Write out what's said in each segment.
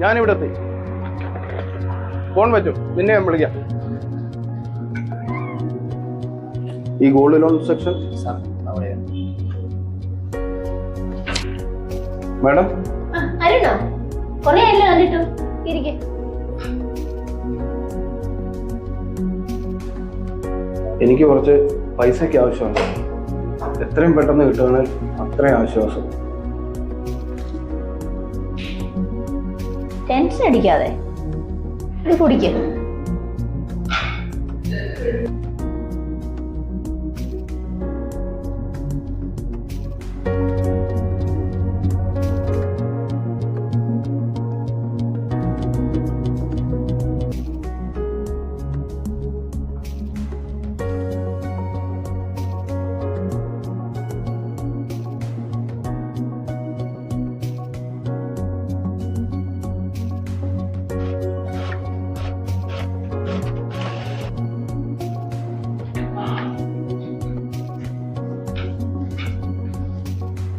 ഞാനിവിടെ എത്തി. ഫോൺ പറ്റും, നിന്നെ ഞാൻ വിളിക്കാം. ഈ ഗോൾഡ് ലോൺ സെക്ഷൻ മാഡം. അരുണോ, കൊറേ അല്ലേ കണ്ടിട്ടു. ഇരിക്കെ. എനിക്ക് കുറച്ച് പൈസയ്ക്ക് ആവശ്യമുണ്ട്. എത്രയും പെട്ടെന്ന് കിട്ടുകയാണെങ്കിൽ അത്രയും ആശ്വാസം. ടെൻഷൻ അടിക്കാതെ ഇത് കുടിക്കും.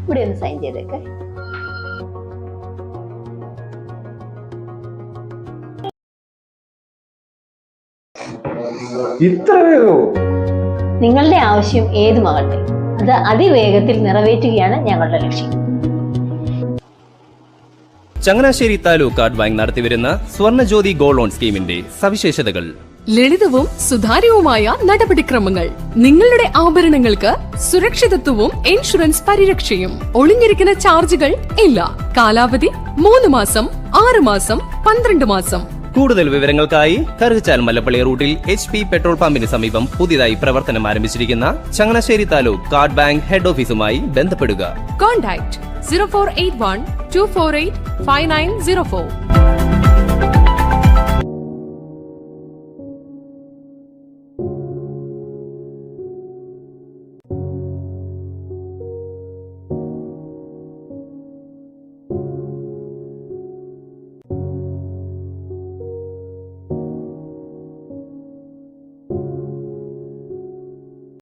ഇവിടെ ഒന്ന് സൈൻ ചെയ്തേക്കെ. നിങ്ങളുടെ ആവശ്യം ഏതുമാകട്ടെ, അത് അതിവേഗത്തിൽ നിറവേറ്റുകയാണ് ഞങ്ങളുടെ ലക്ഷ്യം. ചങ്ങനാശ്ശേരി താലൂക്ക് കാർഡ് ബാങ്ക് നടത്തിവരുന്ന സ്വർണ്ണജ്യോതി ഗോൾഡ് ലോൺ സ്കീമിന്റെ സവിശേഷതകൾ: ലളിതവും സുതാര്യവുമായ നടപടിക്രമങ്ങൾ, നിങ്ങളുടെ ആഭരണങ്ങൾക്ക് സുരക്ഷിതത്വവും ഇൻഷുറൻസ് പരിരക്ഷയും, ഒളിഞ്ഞിരിക്കുന്ന ചാർജുകൾ ഇല്ല, കാലാവധി 3 മാസം, 6 മാസം, 12 മാസം. കൂടുതൽ വിവരങ്ങൾക്കായി കറുകച്ചാൽ മല്ലപ്പള്ളി റൂട്ടിൽ HP പെട്രോൾ പമ്പിന് സമീപം പുതിയതായി പ്രവർത്തനം ആരംഭിച്ചിരിക്കുന്ന Changanassery taluk card bank head ഓഫീസുമായി ബന്ധപ്പെടുക. കോൺടാക്ട് 0481 248 5904.